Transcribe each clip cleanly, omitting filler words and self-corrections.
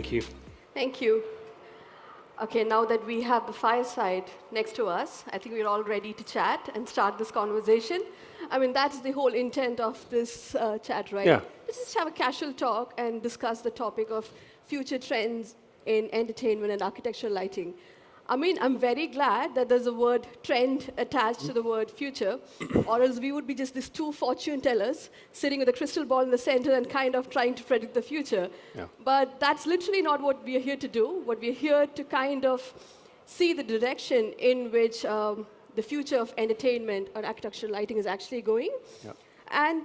Thank you. Thank you. Okay, now that we have the fireside next to us, I think we're all ready to chat and start this conversation. I mean, that's the whole intent of this chat, right? Yeah. Let's just have a casual talk and discuss the topic of future trends in entertainment and architectural lighting. I mean, I'm very glad that there's a word trend attached to the word future, or else we would be just these two fortune tellers sitting with a crystal ball in the center and kind of trying to predict the future. Yeah. But that's literally not what we are here to do. What we're here to kind of see the direction in which the future of entertainment or architectural lighting is actually going. Yeah. And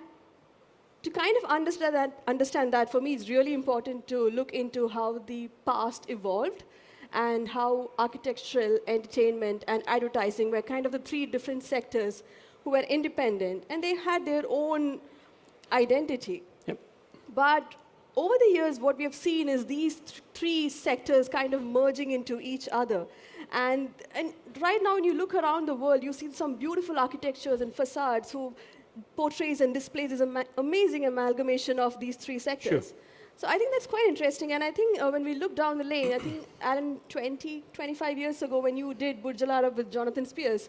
to kind of understand that, for me, it's really important to look into how the past evolved and how architectural, entertainment, and advertising were kind of the three different sectors who were independent, and they had their own identity. Yep. But over the years, what we have seen is these three sectors kind of merging into each other. And right now, when you look around the world, you see some beautiful architectures and facades who portrays and displays this amazing amalgamation of these three sectors. Sure. So I think that's quite interesting. And I think when we look down the lane, I think, Alan, 20, 25 years ago, when you did Burj Al Arab with Jonathan Spears.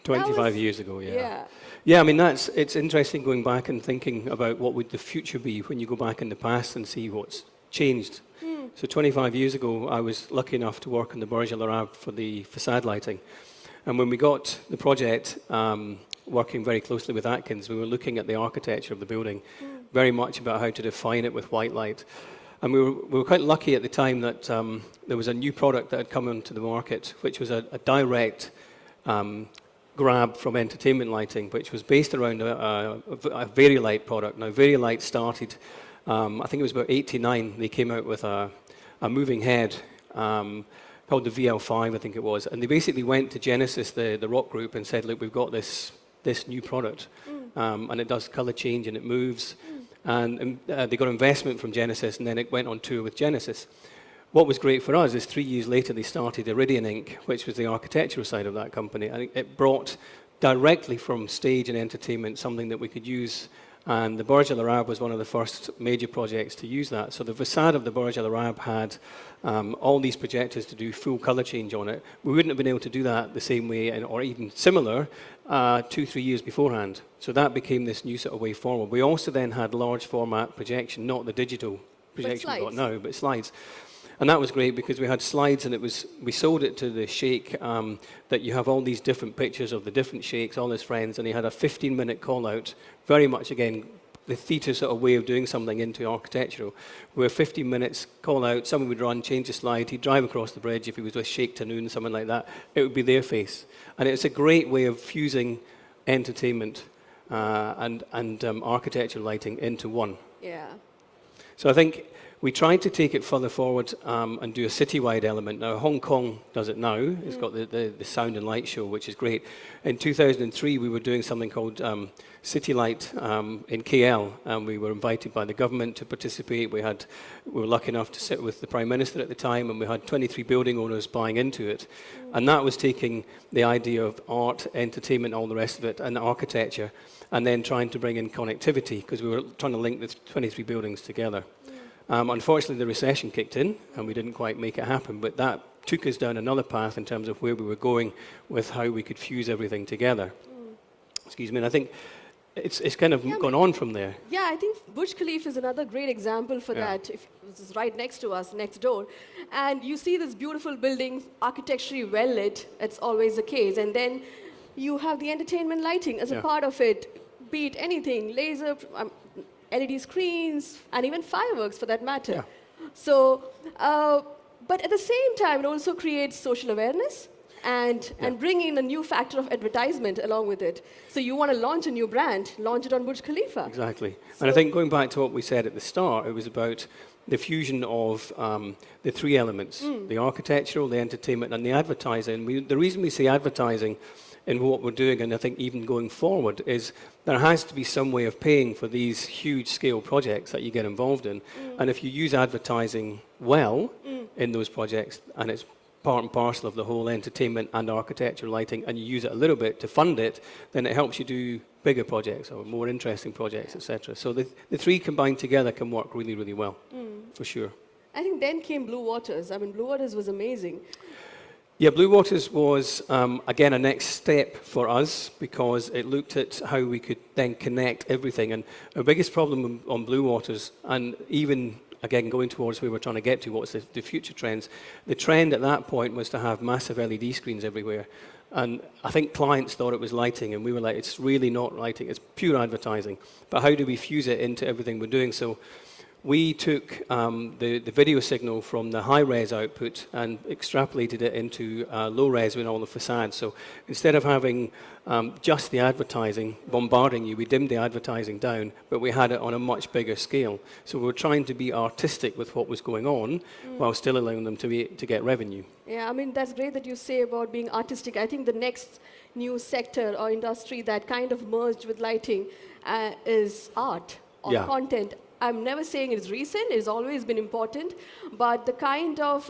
25 years ago, yeah. Yeah. Yeah, I mean, it's interesting going back and thinking about what would the future be when you go back in the past and see what's changed. So 25 years ago, I was lucky enough to work on the Burj Al Arab for the facade lighting. And when we got the project, working very closely with Atkins, we were looking at the architecture of the building, very much about how to define it with white light. And we were quite lucky at the time that there was a new product that had come onto the market, which was a direct grab from entertainment lighting, which was based around a Vari-Light product. Now, Vari-Light started, I think it was about 89, they came out with a moving head called the VL5, I think it was. And they basically went to Genesis, the rock group, and said, look, we've got this new product, and it does color change and it moves. And they got investment from Genesis, and then it went on tour with Genesis. What was great for us is 3 years later they started Iridian Inc., which was the architectural side of that company, and it brought directly from stage and entertainment something that we could use. And the Burj Al Arab was one of the first major projects to use that. So the facade of the Burj Al Arab had all these projectors to do full color change on it. We wouldn't have been able to do that the same way, or even similar, 2-3 years beforehand. So that became this new sort of way forward. We also then had large format projection, not the digital projection we've got now, but slides. And that was great because we had slides, and we sold it to the sheikh, that you have all these different pictures of the different sheikhs, all his friends, and he had a 15-minute call-out, very much, again, the theatre sort of way of doing something into architectural, where 15 minutes call-out, someone would run, change the slide, he'd drive across the bridge, if he was with Sheikh Tanoon, something like that, it would be their face. And it's a great way of fusing entertainment and architectural lighting into one. Yeah. So I think we tried to take it further forward and do a citywide element. Now, Hong Kong does it now. It's got the Sound and Light show, which is great. In 2003, we were doing something called City Light in KL, and we were invited by the government to participate. We were lucky enough to sit with the Prime Minister at the time, and we had 23 building owners buying into it. And that was taking the idea of art, entertainment, all the rest of it, and architecture, and then trying to bring in connectivity, because we were trying to link the 23 buildings together. Unfortunately, the recession kicked in, and we didn't quite make it happen, but that took us down another path in terms of where we were going with how we could fuse everything together. Excuse me, and I think it's kind of gone on from there. Yeah, I think Burj Khalifa is another great example for that. This is right next to us, next door. And you see this beautiful building, architecturally well lit, it's always the case. And then you have the entertainment lighting as a part of it, be it anything, laser, LED screens, and even fireworks for that matter. Yeah. So, but at the same time, it also creates social awareness and bring in a new factor of advertisement along with it. So you want to launch a new brand, launch it on Burj Khalifa. Exactly. And I think going back to what we said at the start, it was about the fusion of the three elements, the architectural, the entertainment, and the advertising. The reason we say advertising in what we're doing, and I think even going forward, is there has to be some way of paying for these huge scale projects that you get involved in. And if you use advertising well in those projects, and it's part and parcel of the whole entertainment and architecture lighting, and you use it a little bit to fund it, then it helps you do bigger projects or more interesting projects, etc. So the three combined together can work really, really well, for sure. I think then came Blue Waters. I mean, Blue Waters was amazing. Yeah, Blue Waters was, again, a next step for us because it looked at how we could then connect everything. And our biggest problem on Blue Waters, and even, again, going towards where we're trying to get to, what's the future trends, the trend at that point was to have massive LED screens everywhere. And I think clients thought it was lighting, and we were like, it's really not lighting, it's pure advertising. But how do we fuse it into everything we're doing? So we took the video signal from the high-res output and extrapolated it into low-res with all the facades. So instead of having just the advertising bombarding you, we dimmed the advertising down, but we had it on a much bigger scale. So we were trying to be artistic with what was going on while still allowing them to get revenue. Yeah, I mean, that's great that you say about being artistic. I think the next new sector or industry that kind of merged with lighting is art or Yeah. content. I'm never saying it's recent, it's always been important, but the kind of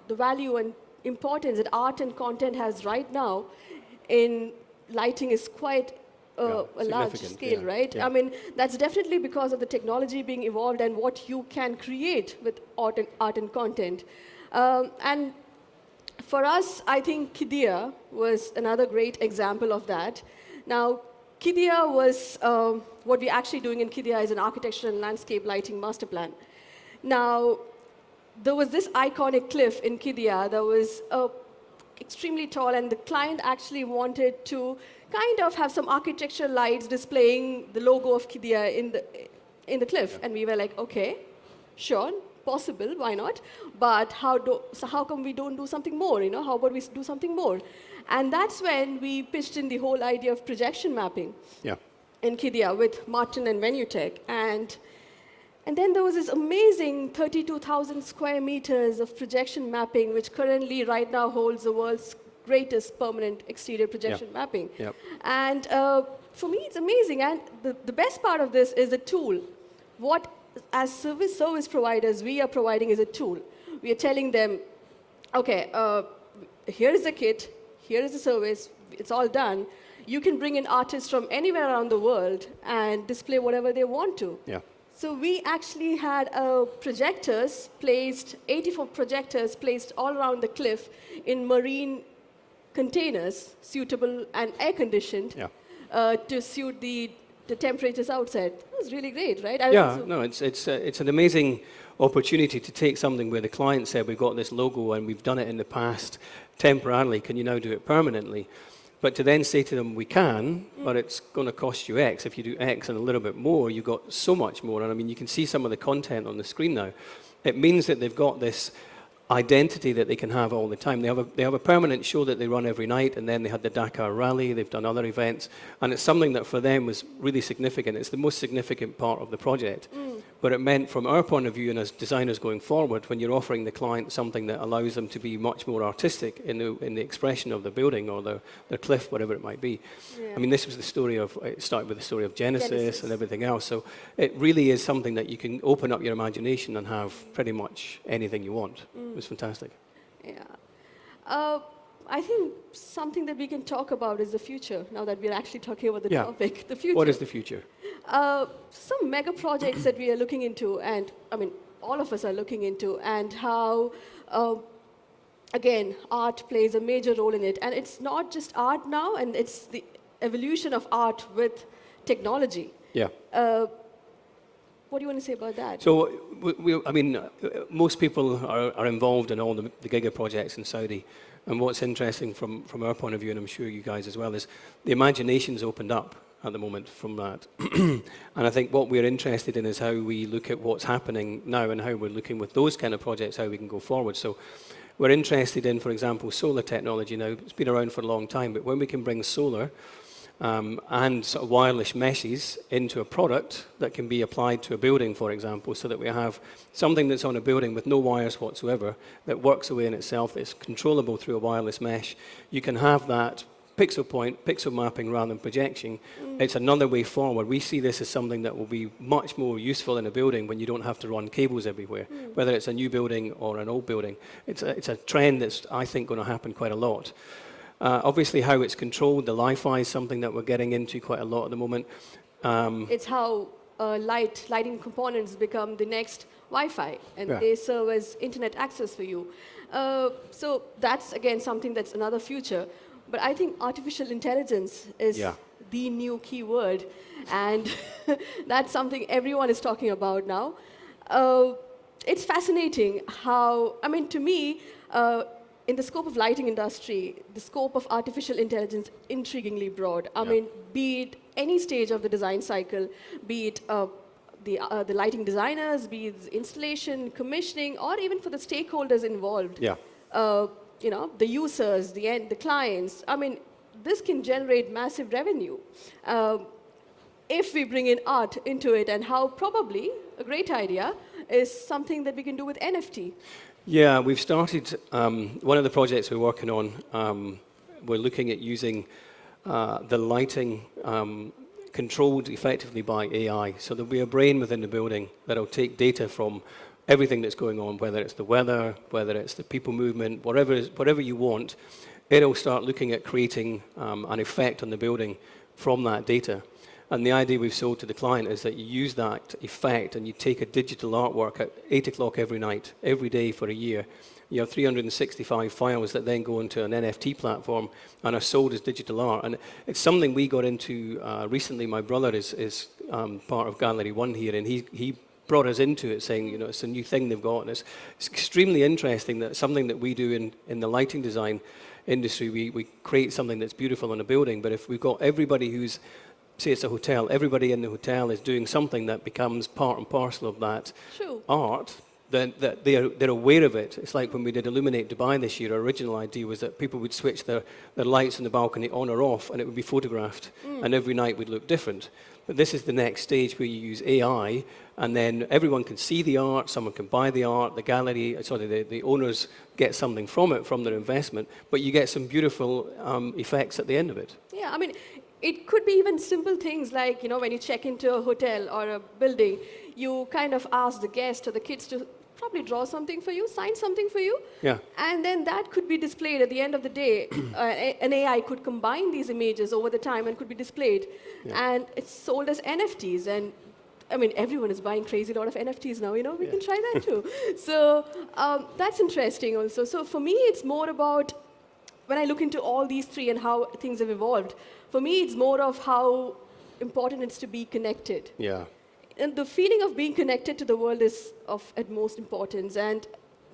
the value and importance that art and content has right now in lighting is quite a large significant, scale, yeah, right? yeah. I mean, that's definitely because of the technology being evolved and what you can create with art and content. And for us, I think Kidia was another great example of that. Now, Kidia was, what we're actually doing in Kidia is an architecture and landscape lighting master plan. Now, there was this iconic cliff in Kidia that was extremely tall, and the client actually wanted to kind of have some architectural lights displaying the logo of Kidia in the cliff. And we were like, okay, sure, possible, why not? But so how come we don't do something more? You know, how about we do something more? And that's when we pitched in the whole idea of projection mapping in Kidia with Martin and Venutech. And then there was this amazing 32,000 square meters of projection mapping, which currently right now holds the world's greatest permanent exterior projection mapping. And for me, it's amazing. And the best part of this is the tool. What, as service providers, we are providing is a tool. We are telling them, okay, here is the kit, here is the service, it's all done. You can bring in artists from anywhere around the world and display whatever they want to. So we actually had projectors placed, 84 projectors placed all around the cliff in marine containers, suitable and air-conditioned to suit the temperatures outside. It was really great, right? It's an amazing opportunity to take something where the client said, we've got this logo and we've done it in the past temporarily, can you now do it permanently? But to then say to them, we can, but it's going to cost you X. If you do X and a little bit more, you've got so much more. And I mean, you can see some of the content on the screen now. It means that they've got this identity that they can have all the time. They have a permanent show that they run every night, and then they had the Dakar Rally, they've done other events, and it's something that for them was really significant. It's the most significant part of the project. But it meant from our point of view and as designers going forward, when you're offering the client something that allows them to be much more artistic in the expression of the building or the cliff, whatever it might be. I mean, this was the story of, it started with the story of Genesis and everything else. So it really is something that you can open up your imagination and have pretty much anything you want. It was fantastic. Yeah. I think something that we can talk about is the future, now that we're actually talking about the topic. The future. What is the future? Some mega projects that we are looking into, and I mean, all of us are looking into, and how, again, art plays a major role in it. And it's not just art now, and it's the evolution of art with technology. What do you want to say about that? So, most people are involved in all the Giga projects in Saudi. And what's interesting from our point of view, and I'm sure you guys as well, is the imagination's opened up at the moment from that. And I think what we're interested in is how we look at what's happening now and how we're looking with those kind of projects, how we can go forward. So we're interested in, for example, solar technology now. It's been around for a long time, but when we can bring solar and sort of wireless meshes into a product that can be applied to a building, for example, so that we have something that's on a building with no wires whatsoever, that works away in itself, that's controllable through a wireless mesh. You can have that pixel mapping rather than projection. It's another way forward. We see this as something that will be much more useful in a building when you don't have to run cables everywhere, whether it's a new building or an old building. It's a trend that's, I think, going to happen quite a lot. Obviously, how it's controlled, the Li-Fi is something that we're getting into quite a lot at the moment. It's how lighting components become the next Wi-Fi, and Yeah. they serve as internet access for you. So that's again something that's another future. But I think artificial intelligence is Yeah. the new keyword, and that's something everyone is talking about now. Uh, it's fascinating how, I mean, to me, in the scope of lighting industry, the scope of artificial intelligence intriguingly broad. I Yeah. mean, be it any stage of the design cycle, be it the lighting designers, be it installation, commissioning, or even for the stakeholders involved. Yeah. Uh, the users, the clients. I mean, this can generate massive revenue. If we bring in art into it, and how probably a great idea is something that we can do with NFT. Yeah, we've started, one of the projects we're working on, we're looking at using the lighting controlled effectively by AI. So there'll be a brain within the building that'll take data from everything that's going on, whether it's the weather, whether it's the people movement, whatever you want. It'll start looking at creating an effect on the building from that data. And the idea we've sold to the client is that you use that effect and you take a digital artwork at 8 o'clock every night, every day for a year. You have 365 files that then go into an NFT platform and are sold as digital art. And it's something we got into recently. My brother is part of Gallery One here, and he brought us into it, saying, it's a new thing they've got. And it's extremely interesting that something that we do in the lighting design industry, we create something that's beautiful in a building, but if we've got everybody who's, say it's a hotel, everybody in the hotel is doing something that becomes part and parcel of that True. art, then that they're aware of it. It's like when we did Illuminate Dubai this year, our original idea was that people would switch their lights in the balcony on or off, and it would be photographed, and every night would look different. But this is the next stage where you use AI, and then everyone can see the art, someone can buy the art, the owners get something from it, from their investment, but you get some beautiful effects at the end of it. Yeah, I mean, it could be even simple things like, when you check into a hotel or a building, you kind of ask the guest or the kids to probably draw something for you, sign something for you. Yeah. And then that could be displayed at the end of the day. An AI could combine these images over the time and could be displayed. Yeah. And it's sold as NFTs. And I mean, everyone is buying crazy lot of NFTs now, we can try that too. So that's interesting also. So for me, it's more about, when I look into all these three and how things have evolved, for me, it's more of how important it's to be connected. Yeah. And the feeling of being connected to the world is of utmost importance. And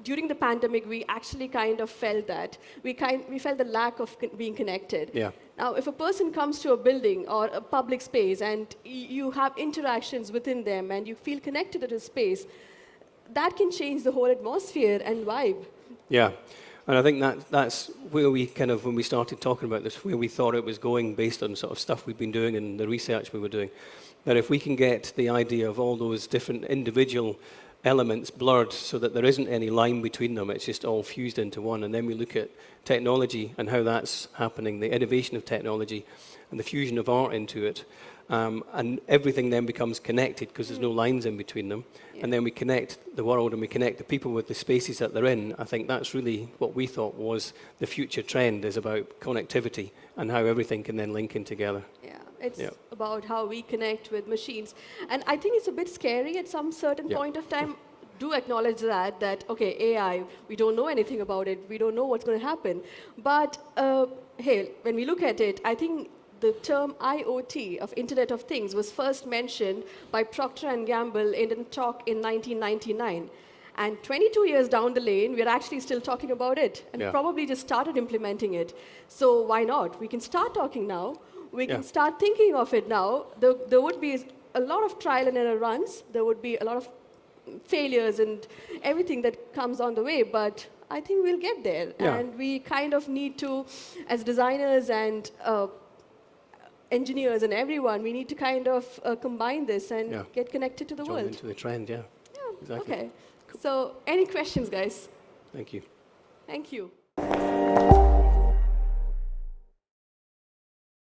during the pandemic, we actually kind of felt that. We felt the lack of being connected. Yeah. Now, if a person comes to a building or a public space and you have interactions within them and you feel connected to the space, that can change the whole atmosphere and vibe. Yeah. And I think that's where we kind of, when we started talking about this, where we thought it was going based on sort of stuff we've been doing and the research we were doing, that if we can get the idea of all those different individual elements blurred so that there isn't any line between them, it's just all fused into one, and then we look at technology and how that's happening, the innovation of technology and the fusion of art into it, and everything then becomes connected because there's no lines in between them. Yeah. And then we connect the world and we connect the people with the spaces that they're in. I think that's really what we thought was the future trend, is about connectivity and how everything can then link in together. Yeah, it's about how we connect with machines. And I think it's a bit scary at some certain point of time. Do acknowledge that, okay, AI, we don't know anything about it. We don't know what's going to happen. But, hey, when we look at it, I think the term IoT, of Internet of Things, was first mentioned by Procter & Gamble in a talk in 1999. And 22 years down the lane, we're actually still talking about it, and probably just started implementing it. So why not? We can start talking now. We can start thinking of it now. There would be a lot of trial and error runs. There would be a lot of failures and everything that comes on the way, but I think we'll get there. Yeah. And we kind of need to, as designers and engineers and everyone, we need to kind of combine this and get connected to the world. Into the trend, yeah. Yeah, exactly. Okay. Cool. So any questions, guys? Thank you. Thank you.